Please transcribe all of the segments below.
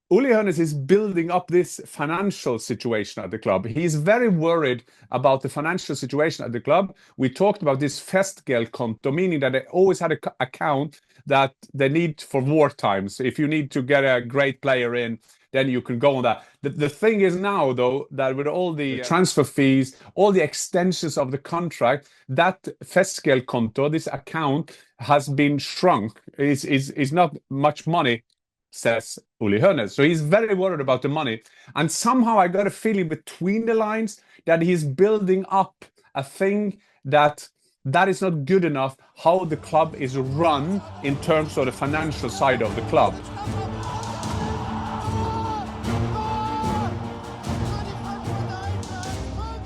Uli Hoeneß is building up this financial situation at the club. He's very worried about the financial situation at the club. We talked about this Festgeldkonto, meaning that they always had an account that they need for war times. If you need to get a great player in, then you can go on that. The thing is now, though, that with all the transfer fees, all the extensions of the contract, that Festgeldkonto, this account, has been shrunk. It's not much money, says Uli Hoeneß. So he's very worried about the money. And somehow I got a feeling between the lines that he's building up a thing that is not good enough, how the club is run in terms of the financial side of the club.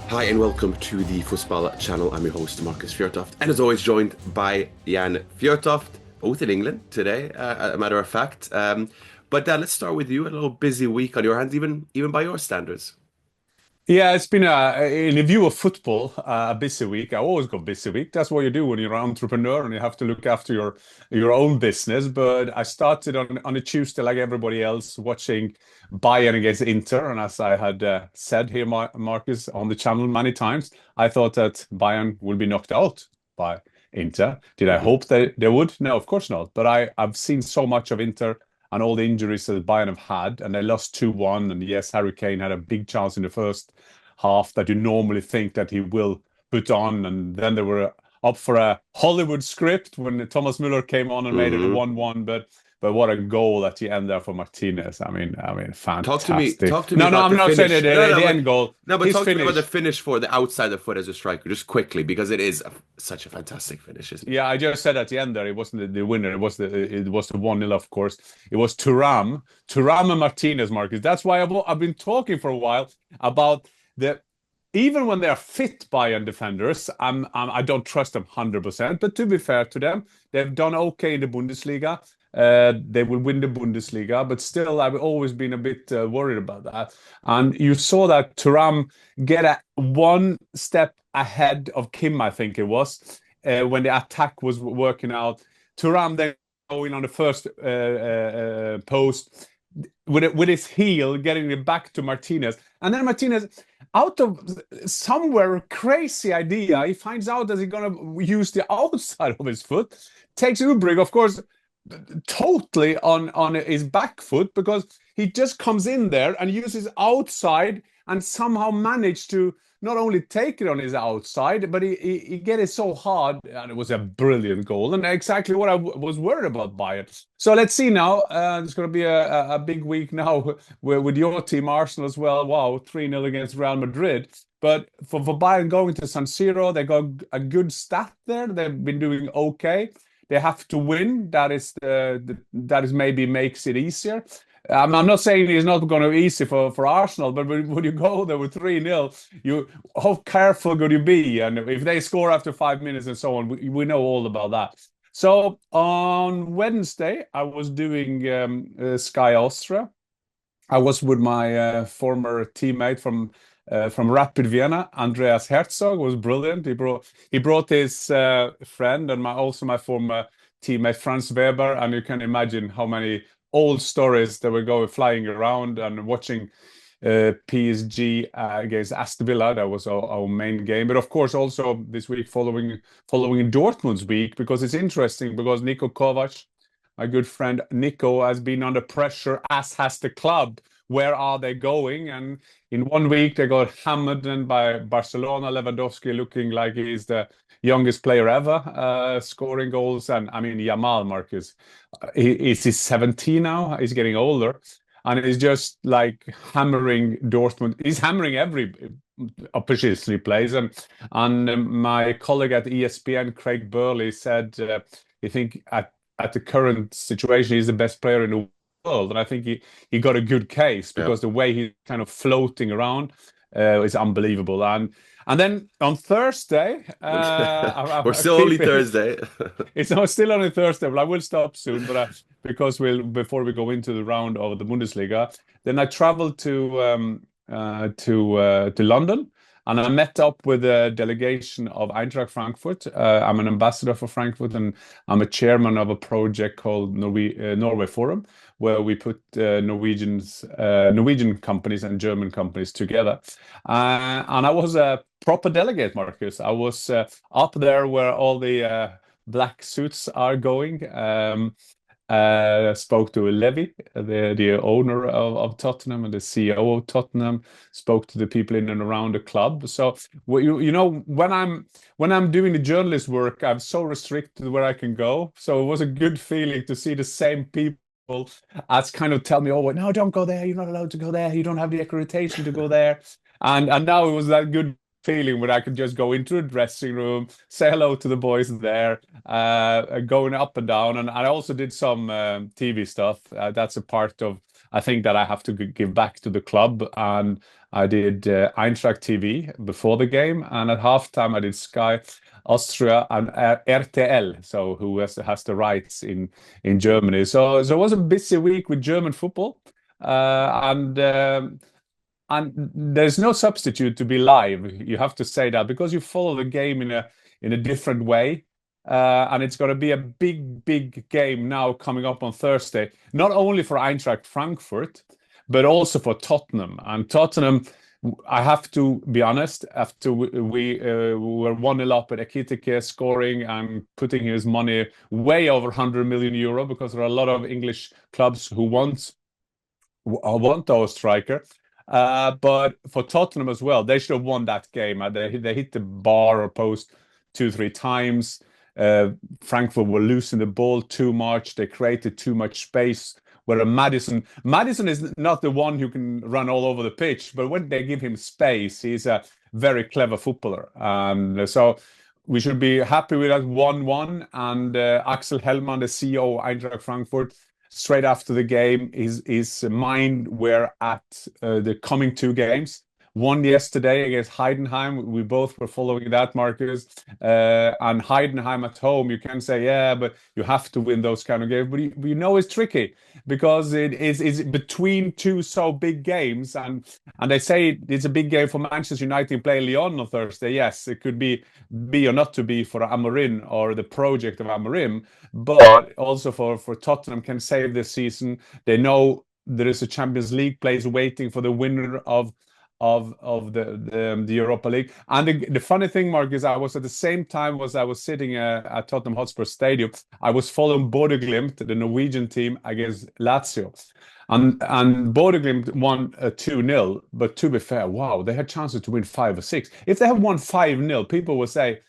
Hi and welcome to the Fussball Channel. I'm your host, Markus Fjørtoft, and as always joined by Jan Fjørtoft, both in England today, a matter of fact. But let's start with you. A little busy week on your hands, even by your standards. Yeah, it's been in view of football, a busy week. I always go busy week. That's what you do when you're an entrepreneur and you have to look after your own business. But I started on a Tuesday, like everybody else, watching Bayern against Inter. And as I had said here, Marcus, on the channel many times, I thought that Bayern would be knocked out by Inter. Did I hope they would? No, of course not. But I've seen so much of Inter and all the injuries that Bayern have had, and they lost 2-1. And yes, Harry Kane had a big chance in the first half that you normally think that he will put on. And then they were up for a Hollywood script when Thomas Müller came on and made it a 1-1. But what a goal at the end there for Martinez. I mean, fantastic. Talk to me. No, about I'm not finish. saying the end goal. No, but talk to me about the finish for the outside of the foot as a striker, just quickly, because it is such a fantastic finish, isn't it? Yeah, I just said at the end there, it wasn't the winner. It was the 1-0, of course. It was Thuram and Martinez, Marcus. That's why I've been talking for a while about even when they are fit Bayern defenders, I don't trust them 100%. But to be fair to them, they've done okay in the Bundesliga. They will win the Bundesliga, but still, I've always been a bit worried about that. And you saw that Thuram get one step ahead of Kim, I think it was, when the attack was working out. Thuram then going on the first post with his heel, getting it back to Martinez. And then Martinez, out of somewhere crazy idea, he finds out that he's going to use the outside of his foot, takes Ubrig, of course, totally on his back foot, because he just comes in there and uses outside and somehow managed to not only take it on his outside, but he get it so hard, and it was a brilliant goal, and exactly what I was worried about Bayern. So let's see now. It's going to be a big week now with your team, Arsenal, as well. Wow, 3-0 against Real Madrid. But for Bayern going to San Siro, they got a good stat there. They've been doing okay. They have to win. That is maybe makes it easier. I'm not saying it's not going to be easy for Arsenal, but when you go there with 3-0, how careful could you be? And if they score after 5 minutes and so on, we know all about that. So on Wednesday, I was doing Sky Austria. I was with my former teammate from Rapid Vienna, Andreas Herzog. Was brilliant. He brought his friend and also my former teammate Franz Weber, and you can imagine how many old stories that were flying around, and watching PSG against Aston Villa. That was our main game. But of course, also this week following Dortmund's week, because it's interesting, because Niko Kovac, my good friend Nico, has been under pressure, as has the club. Where are they going? And in 1 week, they got hammered by Barcelona. Lewandowski looking like he's the youngest player ever, scoring goals. And I mean, Yamal, Marcus, he's 17 now. He's getting older. And he's just like hammering Dortmund. He's hammering every opposition he plays. And my colleague at ESPN, Craig Burley, said he think at the current situation, he's the best player in the world. And I think he got a good case, because the way he's kind of floating around is unbelievable. And then on Thursday, we're still only Thursday. It's still only Thursday, but I will stop soon. But because before we go into the round of the Bundesliga, then I traveled to London, And I met up with a delegation of Eintracht Frankfurt. I'm an ambassador for Frankfurt, and I'm a chairman of a project called Norway Forum, where we put Norwegian companies and German companies together. And I was a proper delegate, Marcus. I was up there where all the black suits are going. Spoke to Levy, the owner of Tottenham and the CEO of Tottenham. Spoke to the people in and around the club. So when I'm doing the journalist work, I'm so restricted where I can go. So it was a good feeling to see the same people as kind of tell me, "Oh, no, don't go there. You're not allowed to go there. You don't have the accreditation to go there." And now it was that good feeling where I could just go into the dressing room, say hello to the boys there, going up and down. And I also did some TV stuff. That's a part of, I think, that I have to give back to the club. And I did Eintracht TV before the game. And at halftime, I did Sky Austria and RTL, so who has the rights in Germany. So it was a busy week with German football. And there's no substitute to be live. You have to say that, because you follow the game in a different way. And it's going to be a big game now coming up on Thursday, not only for Eintracht Frankfurt, but also for Tottenham. And Tottenham, I have to be honest, after we were 1-0 up at Ekitike, scoring and putting his money way over 100 million euro, because there are a lot of English clubs who want our striker. But for Tottenham as well, they should have won that game. They hit the bar or post 2-3 times. Frankfurt were losing the ball too much. They created too much space. Where Madison is not the one who can run all over the pitch, but when they give him space, he's a very clever footballer. And so we should be happy with that 1-1. And Axel Hellmann, the CEO of Eintracht Frankfurt, straight after the game, his mind were at the coming 2 games. One yesterday against Heidenheim. We both were following that, Marcus. And Heidenheim at home, you can say, yeah, but you have to win those kind of games. But you know it's tricky, because it's between 2 so big games. And they say it's a big game for Manchester United play Lyon on Thursday. Yes, it could be or not to be for Amorim or the project of Amorim, but also for Tottenham can save this season. They know there is a Champions League place waiting for the winner of the Europa League. And the funny thing, Mark, is I was at the same time I was sitting at Tottenham Hotspur Stadium, I was following Bodø/Glimt, the Norwegian team, against Lazio. And Bodø/Glimt won 2-0, but to be fair, wow, they had chances to win 5 or 6. If they had won 5-0, people would say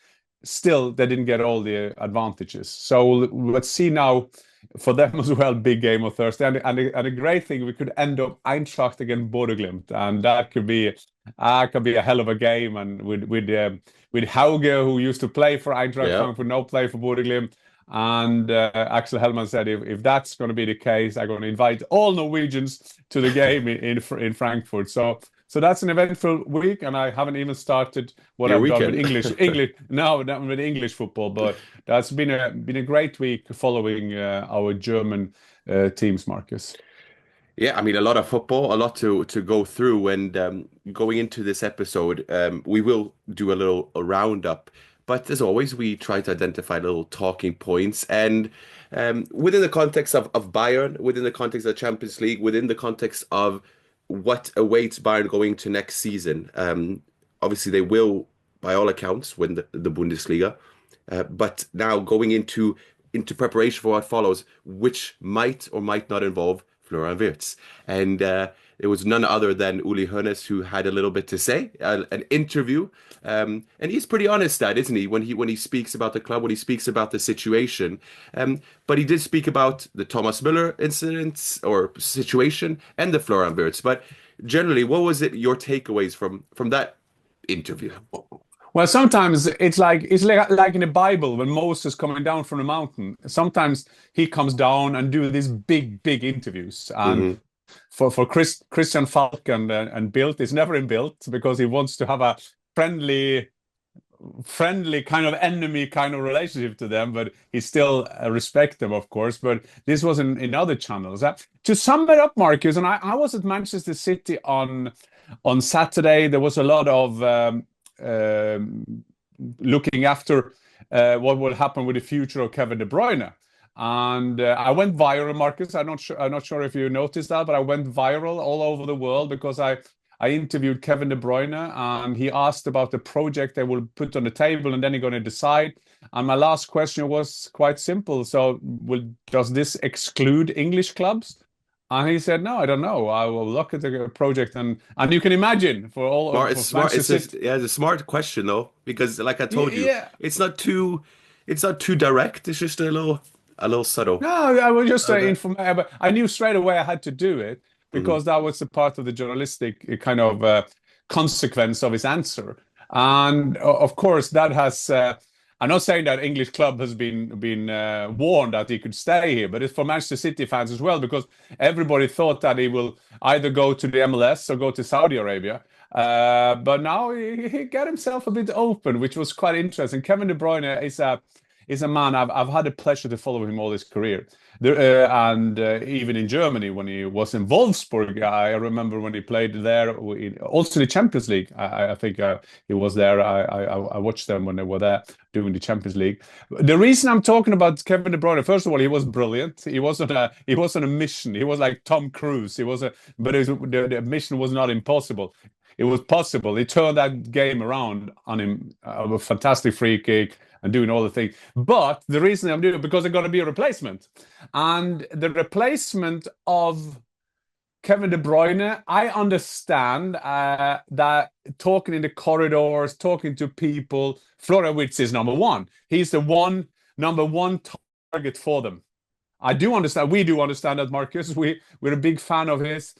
still they didn't get all the advantages. So let's see now for them as well, big game on Thursday. And a great thing, we could end up Eintracht against Bodø/Glimt, and that could be a hell of a game. And with Hauge, who used to play for Eintracht Frankfurt, now play for Bodø/Glimt. And Axel Hellmann said, if that's going to be the case, I'm going to invite all Norwegians to the game in Frankfurt. So that's an eventful week, and I haven't even started what I've done with English. No, not with English football, but that's been a great week following our German teams, Marcus. Yeah, I mean, a lot of football, a lot to go through, and going into this episode, we will do a roundup. But as always, we try to identify little talking points, and within the context of Bayern, within the context of the Champions League, within the context of what awaits Bayern going to next season. Obviously, they will, by all accounts, win the Bundesliga. But now going into preparation for what follows, which might or might not involve Florian Wirtz. And it was none other than Uli Hoeneß who had a little bit to say, an interview. And he's pretty honest, isn't he? When he speaks about the club, when he speaks about the situation. But he did speak about the Thomas Müller incident or situation and the Florian Wirtz. But generally, what was your takeaways from that interview? Well, sometimes it's like in the Bible when Moses coming down from the mountain. Sometimes he comes down and do these big interviews. And for Christian Falk and Bildt, it's never in Bildt, because he wants to have a friendly kind of enemy kind of relationship to them, but he still respect them, of course. But this was in other channels. To sum it up, Marcus, and I was at Manchester City on Saturday. There was a lot of looking after what will happen with the future of Kevin De Bruyne. And I went viral, Marcus. I'm not sure if you noticed that, but I went viral all over the world because I interviewed Kevin De Bruyne, and he asked about the project they will put on the table, and then he's going to decide. And my last question was quite simple. So does this exclude English clubs? And he said, no, I don't know. I will look at the project, and you can imagine for all smart, for it's smart. It's a smart question though, because like I told you, it's not too direct. It's just a little subtle. No, I was just informal, but I knew straight away I had to do it because that was a part of the journalistic kind of consequence of his answer. And of course, that has. I'm not saying that English club has been warned that he could stay here, but it's for Manchester City fans as well, because everybody thought that he will either go to the MLS or go to Saudi Arabia. But now he got himself a bit open, which was quite interesting. Kevin De Bruyne is a man I've had the pleasure to follow him all his career, and even in Germany when he was in Wolfsburg. I remember when he played there, also the Champions League. I think he was there. I watched them when they were there doing the Champions League. The reason I'm talking about Kevin De Bruyne, first of all, he was brilliant. He was on a mission. He was like Tom Cruise. But the mission was not impossible. It was possible. He turned that game around on him, a fantastic free kick and doing all the things. But the reason I'm doing it, because there's going to be a replacement. And the replacement of Kevin De Bruyne, I understand that talking in the corridors, talking to people, Florian Wirtz is number one. He's the number one target for them. I do understand. We do understand that, Marcus. We're a big fan of his.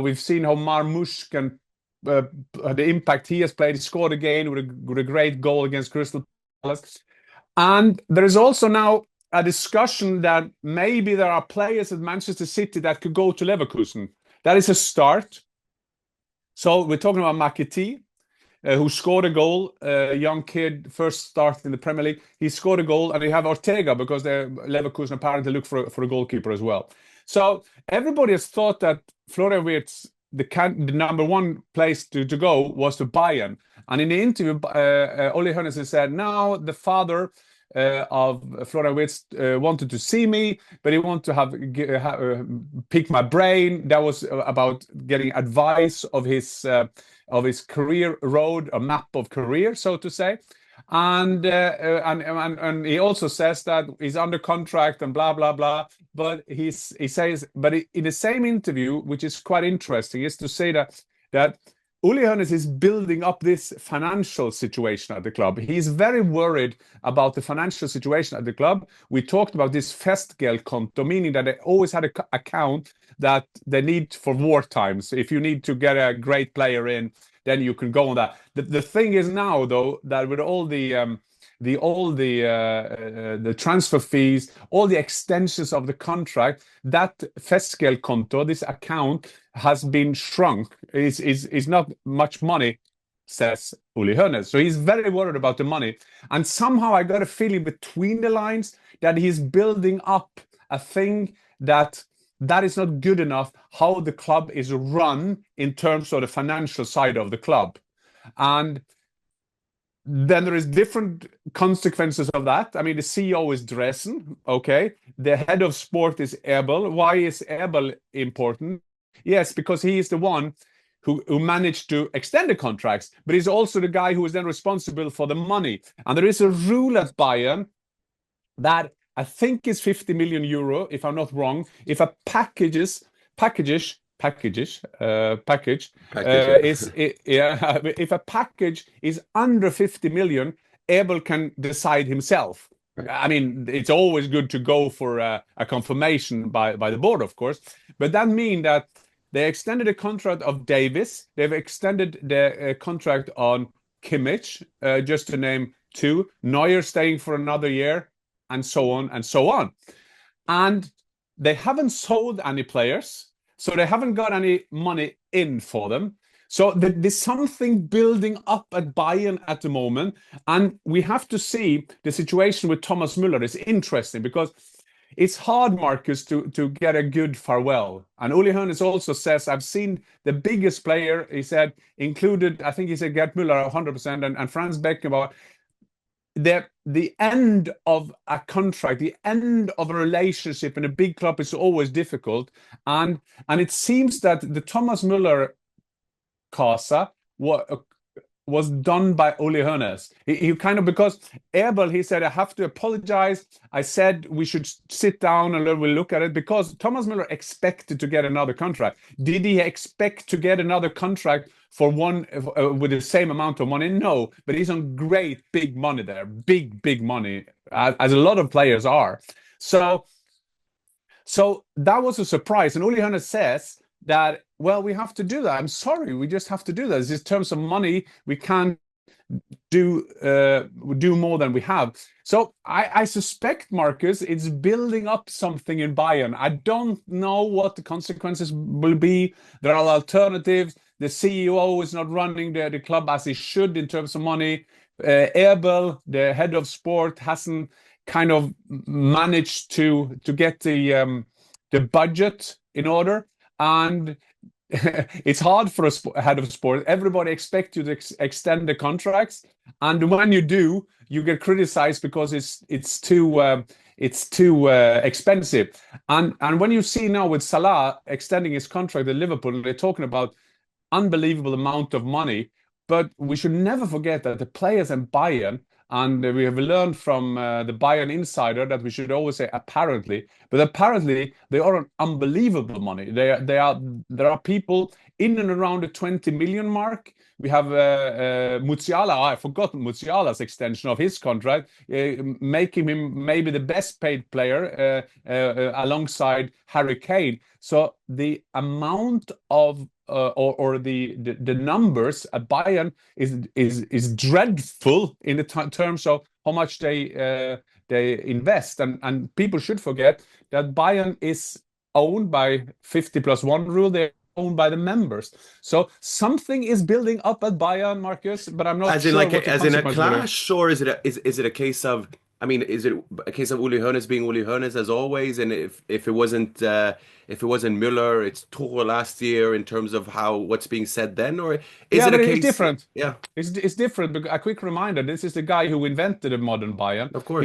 We've seen how Marmoush can the impact he has played. He scored again with a great goal against Crystal Palace. And there is also now a discussion that maybe there are players at Manchester City that could go to Leverkusen. That is a start. So we're talking about McAtee, who scored a goal, a young kid, first start in the Premier League. He scored a goal, and you have Ortega, because Leverkusen apparently look for a goalkeeper as well. So everybody has thought that Florian Wirtz, the number one place to go was to Bayern. And in the interview, Uli Hoeneß said, no, the father of Florian Wirtz wanted to see me, but he wanted to pick my brain. That was about getting advice of his career road, a map of career, so to say. And he also says that he's under contract and blah blah blah. But he says, but in the same interview, which is quite interesting, is to say that Uli Hoeneß is building up this financial situation at the club. He's very worried about the financial situation at the club. We talked about this Festgeldkonto, meaning that they always had an account that they need for war times. If you need to get a great player in, then you can go on that. The thing is now, though, that with all the transfer fees, all the extensions of the contract, that Festgeldkonto, this account, has been shrunk. Is not much money, says Uli Hoeneß. So he's very worried about the money. And somehow I got a feeling between the lines that he's building up a thing that is not good enough, how the club is run in terms of the financial side of the club. And then there is different consequences of that. I mean, the CEO is Dressen, okay? The head of sport is Eberl. Why is Eberl important? Yes, because he is the one who managed to extend the contracts, but he's also the guy who is then responsible for the money. And there is a rule at Bayern that I think is 50 million euro, if I'm not wrong, if a package is if a package is under 50 million, Eberl can decide himself. I mean, it's always good to go for a confirmation by the board, of course, but that means that they extended the contract of Davis, they've extended the contract on Kimmich, just to name two, Neuer staying for another year, and so on and so on. And they haven't sold any players, so they haven't got any money in for them. So there's something building up at Bayern at the moment. And we have to see the situation with Thomas Müller is interesting, because it's hard, Marcus, to get a good farewell. And Uli Hoeneß also says, I've seen the biggest player, he said, included, I think he said Gerd Müller 100%, and Franz Beckenbauer. The end of a contract, the end of a relationship in a big club is always difficult. And it seems that the Thomas Müller Casa was done by Uli Hoeneß. He kind of, because Eberl, he said, I have to apologize. I said we should sit down and we'll look at it, because Thomas Müller expected to get another contract. Did he expect to get another contract for one with the same amount of money? No, but he's on great big money there, big money, as a lot of players are. So that was a surprise. And Uli Hoeneß says that, well, we have to do that. I'm sorry, we just have to do that. In terms of money, we can't do more than we have. So I suspect, Marcus, it's building up something in Bayern. I don't know what the consequences will be. There are alternatives. The CEO is not running the club as he should in terms of money. Eberl, the head of sport, hasn't kind of managed to get the budget in order. And it's hard for a head of sport. Everybody expects you to extend the contracts, and when you do, you get criticized because it's too expensive. And when you see now with Salah extending his contract at Liverpool, they're talking about unbelievable amount of money. But we should never forget that the players in Bayern, and we have learned from the Bayern insider that we should always say apparently, but apparently they are on unbelievable money. There are people in and around the 20 million mark. We have Musiala. I forgot Musiala's extension of his contract, making him maybe the best paid player alongside Harry Kane. So the amount of or the numbers at Bayern is dreadful in the terms of how much they invest, and people should forget that Bayern is owned by 50+1 rule. They're owned by the members, so something is building up at Bayern, Marcus. But I'm not as sure in like what as in a clash, or is it a case of? I mean, is it a case of Uli Hoeneß being Uli Hoeneß as always? And if it wasn't Müller, it's Tuchel last year in terms of what's being said then, or is it a case? It's different. Yeah, it's different. But a quick reminder: this is the guy who invented the modern Bayern. Of course,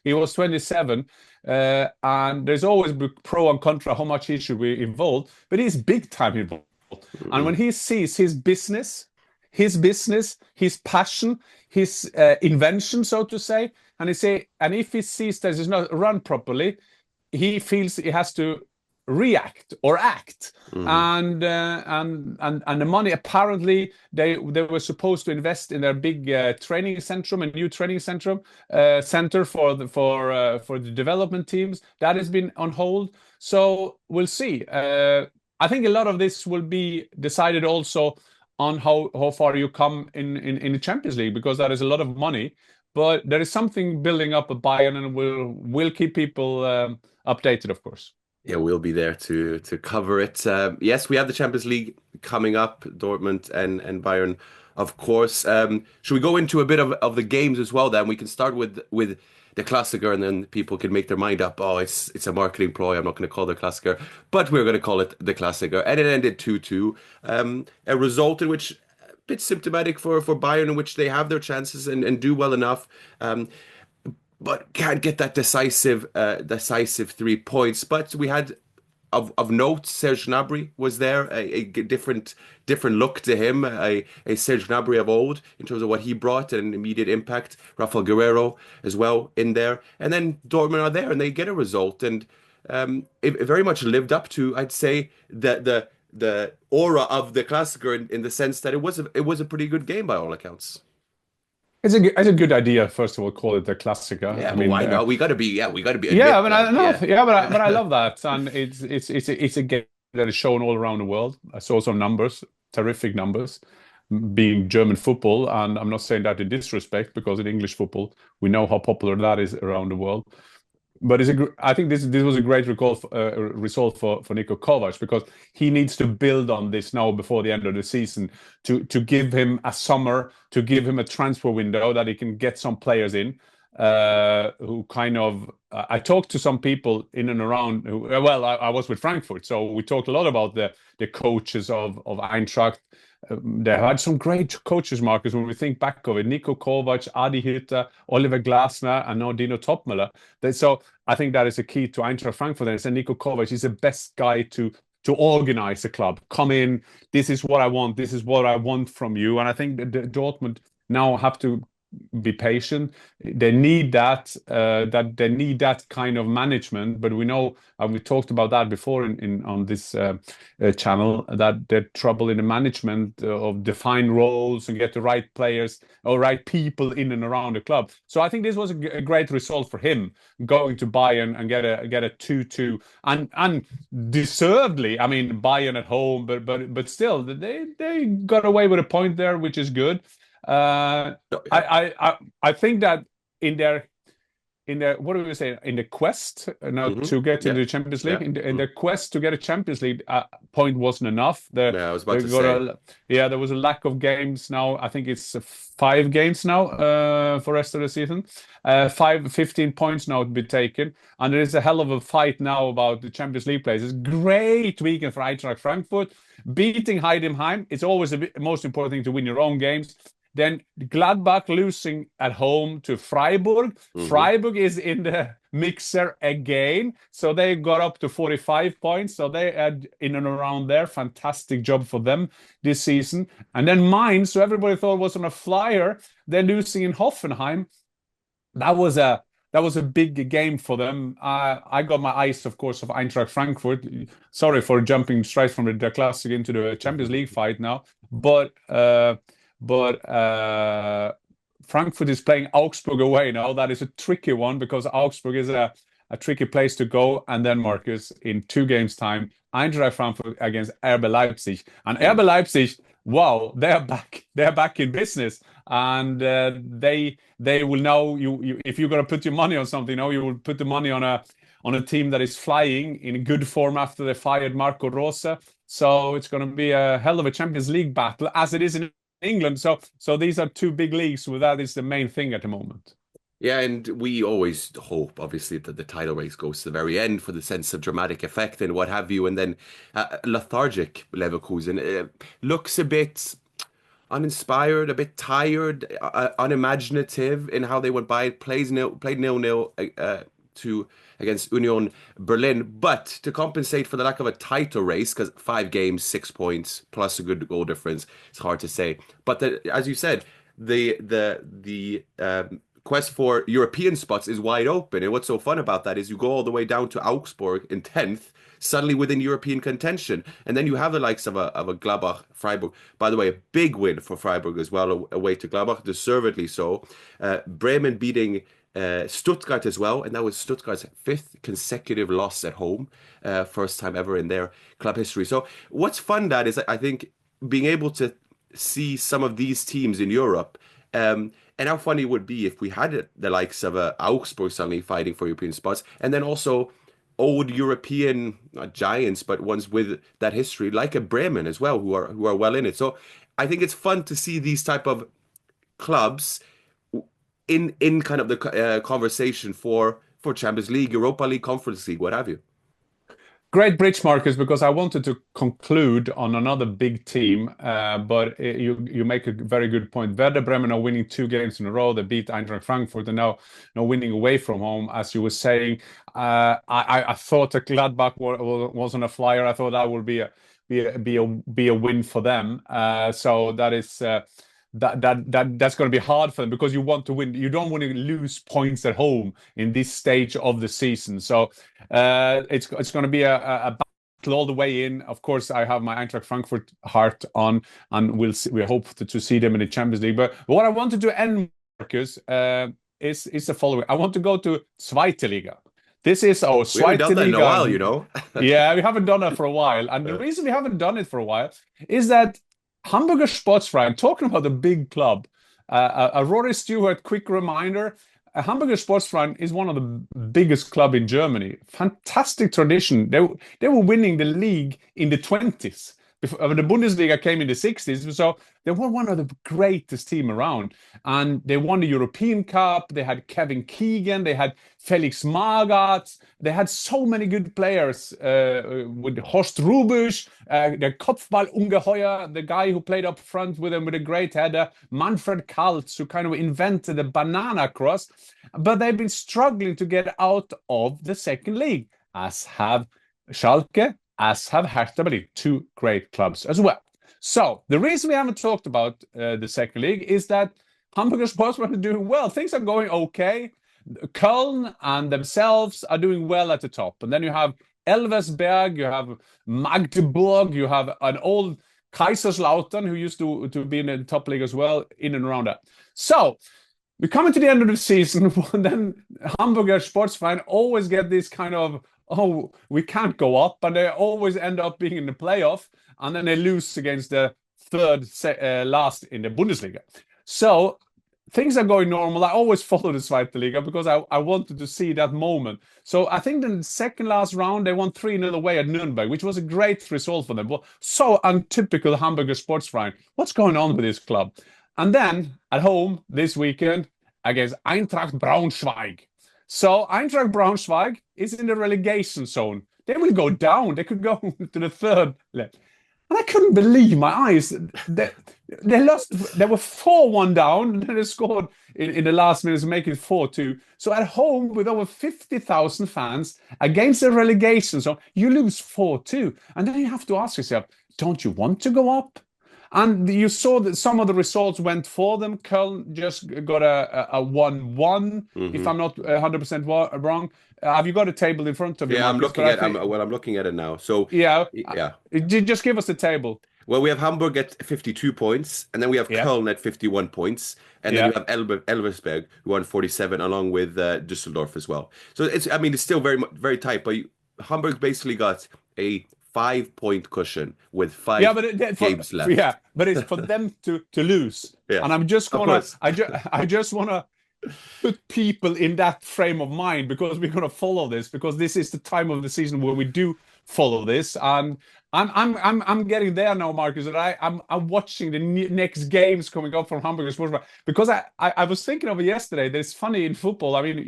he was 27, and there's always pro and contra how much he should be involved, but he's big time involved. Mm-hmm. And when he sees his business, his passion, his invention, so to say, and if he sees that it's not run properly, he feels he has to react or act. Mm-hmm. And the money, apparently they were supposed to invest in their big training centrum, a new training center for the development teams. That has been on hold. So we'll see. I think a lot of this will be decided also on how far you come in the Champions League, because that is a lot of money. But there is something building up at Bayern, and we'll keep people updated, of course. Yeah, we'll be there to cover it. Yes, we have the Champions League coming up, Dortmund and Bayern, of course. Should we go into a bit of the games as well? Then we can start with the Klassiker, and then people can make their mind up. Oh, it's a marketing ploy. I'm not going to call it the Klassiker, but we're going to call it the Klassiker. And it ended 2-2. A result in which a bit symptomatic for Bayern, in which they have their chances and do well enough. But can't get that decisive 3 points. But we had, of note, Serge Gnabry was there, a different look to him, a Serge Gnabry of old in terms of what he brought and an immediate impact. Rafael Guerreiro as well in there, and then Dortmund are there and they get a result, and it very much lived up to, I'd say, the aura of the Klassiker in the sense that it was a pretty good game by all accounts. It's a good idea. First of all, call it the Klassiker. Yeah, I mean, why not? We got to be. Yeah, but I love that, and it's a game that is shown all around the world. I saw some numbers, terrific numbers, being German football, and I'm not saying that in disrespect, because in English football we know how popular that is around the world. But I think this was a great result for Niko Kovac, because he needs to build on this now before the end of the season to give him a summer, to give him a transfer window that he can get some players in. who kind of I talked to some people in and around. I was with Frankfurt, so we talked a lot about the coaches of Eintracht. They had some great coaches, Marcus, when we think back of it. Nico Kovac, Adi Hütter, Oliver Glasner, and now Dino Topmüller. So I think that is a key to Eintracht Frankfurt. And I said Nico Kovac is the best guy to organize a club. Come in, this is what I want, this is what I want from you. And I think that Dortmund now have to be patient. They need that they need that kind of management. But we know, and we talked about that before on this channel, that there's trouble in the management of define roles and get the right players or right people in and around the club. So I think this was a great result for him, going to Bayern and get a 2-2 and deservedly. I mean, Bayern at home, but still they got away with a point there, which is good. I think that in their what do we say, in the quest to get into the Champions League, in the quest to get a Champions League point wasn't enough. I was about to say. There was a lack of games now. I think it's 5 games now for rest of the season. 15 points now to be taken, and there is a hell of a fight now about the Champions League places. Great weekend for Eintracht Frankfurt, beating Heidenheim. It's always the most important thing to win your own games. Then Gladbach losing at home to Freiburg. Freiburg is in the mixer again. So they got up to 45 points. So they had in and around there. Fantastic job for them this season. And then Mainz, so everybody thought was on a flyer. They're losing in Hoffenheim. That was a big game for them. I got my eyes, of course, of Eintracht Frankfurt. Sorry for jumping straight from the Klassiker into the Champions League fight now. But Frankfurt is playing Augsburg away now. That is a tricky one because Augsburg is a tricky place to go. And then, Marcus, in 2 games' time, Eintracht Frankfurt against RB Leipzig. And RB Leipzig, wow, they're back. They're back in business. And they will know you if you're going to put your money on something, you will put the money on a team that is flying in good form after they fired Marco Rose. So it's going to be a hell of a Champions League battle, as it is in England. So these are 2 big leagues, so that is the main thing at the moment. Yeah, and we always hope, obviously, that the title race goes to the very end for the sense of dramatic effect and what have you. And then lethargic Leverkusen looks a bit uninspired, a bit tired, unimaginative in how they went by. Played 0-0 against Union Berlin, but to compensate for the lack of a title race, because 5 games, 6 points plus a good goal difference, it's hard to say. But as you said, the quest for European spots is wide open, and what's so fun about that is you go all the way down to Augsburg in 10th, suddenly within European contention, and then you have the likes of a Gladbach, Freiburg. By the way, a big win for Freiburg as well, away to Gladbach, deservedly so. Bremen beating Stuttgart as well, and that was Stuttgart's 5th consecutive loss at home, first time ever in their club history. So what's fun, Dad, is I think being able to see some of these teams in Europe, and how funny it would be if we had the likes of Augsburg suddenly fighting for European spots, and then also old European, not giants, but ones with that history, like a Bremen as well, who are well in it. So I think it's fun to see these type of clubs in kind of the conversation for Champions League, Europa League, Conference League, what have you. Great bridge, Marcus, because I wanted to conclude on another big team, but you make a very good point. Werder Bremen are winning 2 games in a row. They beat Eintracht Frankfurt and now winning away from home, as you were saying. I thought that Gladbach wasn't a flyer. I thought that would be a win for them. So that is. That's going to be hard for them because you want to win. You don't want to lose points at home in this stage of the season. So it's going to be a battle all the way in. Of course, I have my Eintracht Frankfurt heart on, and we hope to see them in the Champions League. But what I wanted to end, Marcus, is the following. I want to go to Zweite Liga. This is our Zweite Liga. We haven't done that in a while, Yeah, we haven't done that for a while. And the reason we haven't done it for a while is that Hamburger Sportsverein, talking about a big club, a Rory Stewart quick reminder, Hamburger Sportsverein is one of the biggest club in Germany. Fantastic tradition. They were winning the league in the 20s. before the Bundesliga came in the 60s. So they were one of the greatest team around. And they won the European Cup. They had Kevin Keegan. They had Felix Magath. They had so many good players with Horst Rubisch, the Kopfball Ungeheuer, the guy who played up front with him with a great header, Manfred Kaltz, who kind of invented the banana cross. But they've been struggling to get out of the second league, as have Schalke, as have Hertha Berlin, two great clubs as well. So the reason we haven't talked about the second league is that Hamburger Sportsman are doing well. Things are going okay. Köln and themselves are doing well at the top. And then you have Elversberg, you have Magdeburg, you have an old Kaiserslautern who used to be in the top league as well, in and around that. So we're coming to the end of the season, and then Hamburger Sportsverein always get this kind of, oh, we can't go up, and they always end up being in the playoff, and then they lose against the third last in the Bundesliga. So things are going normal. I always follow the Zweite Liga because I wanted to see that moment. So I think in the second last round, they won 3-0 away at Nuremberg, which was a great result for them. But so untypical Hamburger Sportsverein. What's going on with this club? And then at home this weekend against Eintracht Braunschweig. So Eintracht Braunschweig is in the relegation zone. They will go down. They could go to the third level. And I couldn't believe my eyes. They lost. They were 4-1 down, and then they scored in the last minutes, making it 4-2. So at home, with over 50,000 fans against the relegation zone, you lose 4-2. And then you have to ask yourself, don't you want to go up? And you saw that some of the results went for them. Köln just got a 1-1, if I'm not 100% wrong. Have you got a table in front of you? Yeah, Marcus? I'm looking at it now. So yeah. Yeah. Just give us the table. Well, we have Hamburg at 52 points, and then we have Köln at 51 points, and then you have Elversberg, who won 47, along with Düsseldorf as well. So it's still very tight, but Hamburg basically got a 5-point cushion with 5 games left. Yeah, but it's for them to lose. Yeah. And I just want to put people in that frame of mind, because we're going to follow this, because this is the time of the season where we do follow this. And I'm getting there now, Marcus, that I'm watching the next games coming up from Hamburger Sportsman, because I was thinking of it yesterday. That it's funny in football. I mean,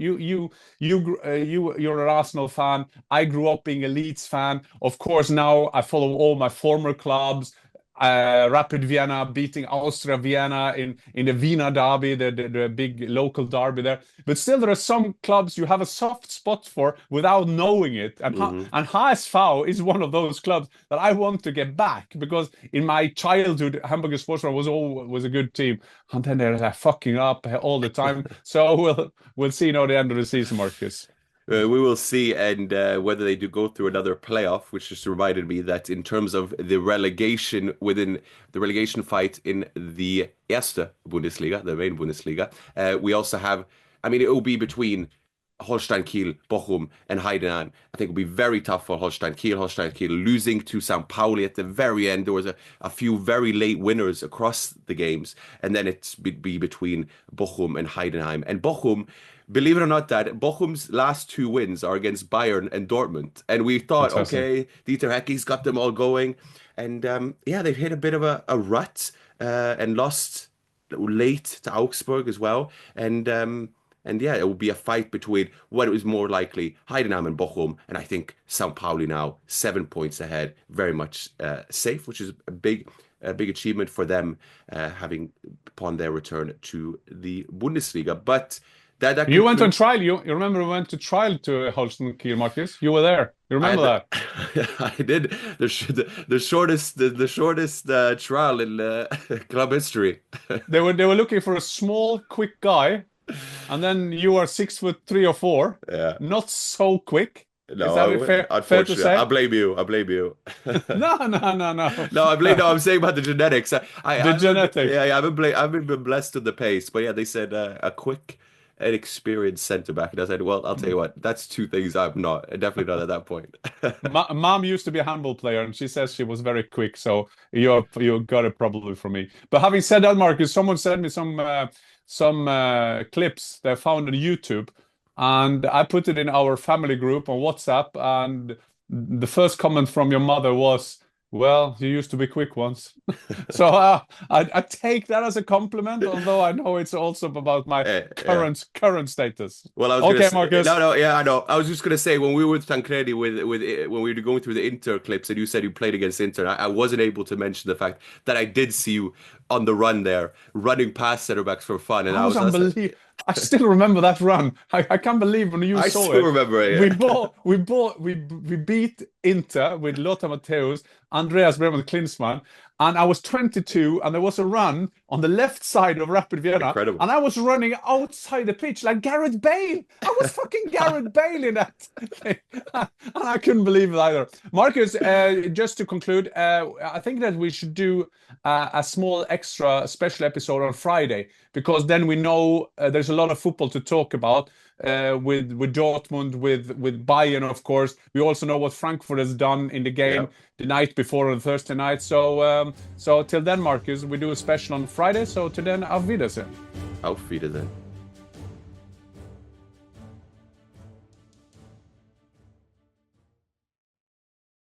you're an Arsenal fan. I grew up being a Leeds fan. Of course, now I follow all my former clubs. Rapid Vienna beating Austria Vienna in the Wiener derby, the big local derby there. But still, there are some clubs you have a soft spot for without knowing it. And HSV is one of those clubs that I want to get back, because in my childhood, Hamburger Sportsman was a good team. And then they're like fucking up all the time. So we'll see now the end of the season, Marcus. We will see, and whether they do go through another playoff, which just reminded me that in terms of the relegation within the relegation fight in the Erste Bundesliga, the main Bundesliga, we also have, it will be between Holstein Kiel, Bochum, and Heidenheim. I think it will be very tough for Holstein Kiel. Holstein Kiel losing to St. Pauli at the very end. There was a few very late winners across the games, and then it's be between Bochum and Heidenheim. And Bochum, believe it or not, Dad, Bochum's last 2 wins are against Bayern and Dortmund. And we thought, okay, Dieter Hecke's got them all going. And they've hit a bit of a rut and lost late to Augsburg as well. And it will be a fight between what was more likely, Heidenheim and Bochum. And I think St. Pauli now 7 points ahead, very much safe, which is a big achievement for them, having upon their return to the Bundesliga. But you went on trial. You remember we went to trial to Holstein Kiel, Marcus? You were there. You remember that? I did. The shortest trial in club history. They were looking for a small, quick guy, and then you are 6'3" or 4. Yeah. Not so quick. No, fair to say? I blame you. No. No, I'm saying about the genetics. Genetics. Yeah, I haven't been blessed with the pace, but yeah, they said a quick and experienced centre back, and I said, well, I'll tell you what, that's 2 things I'm not, definitely not at that point. Mom used to be a handball player, and she says she was very quick, so you got it probably from me. But having said that, Marcus, someone sent me some clips they found on YouTube, and I put it in our family group on WhatsApp, and the first comment from your mother was, Well, you used to be quick once. So I take that as a compliment, although I know it's also about my current status. Well, I was okay, Marcus. No, yeah, I know. I was just gonna say, when we were with Tancredi when we were going through the Inter clips, and you said you played against Inter, I wasn't able to mention the fact that I did see you on the run there, running past center backs for fun, and that was unbelievable. I still remember that run. I can't believe when you saw it. I still remember it. Yeah. We beat Inter with Lothar Matthäus, Andreas Bremer, Klinsmann, and I was 22, and there was a run on the left side of Rapid Vienna. Incredible. And I was running outside the pitch like Gareth Bale. I was fucking Gareth Bale in that thing. And I couldn't believe it either. Marcus, just to conclude, I think that we should do a small extra special episode on Friday, because then we know there's a lot of football to talk about with Dortmund, with Bayern, of course. We also know what Frankfurt has done in the game the night before on Thursday night. So till then, Marcus, we do a special on Friday. So till then, auf Wiedersehen. Auf Wiedersehen.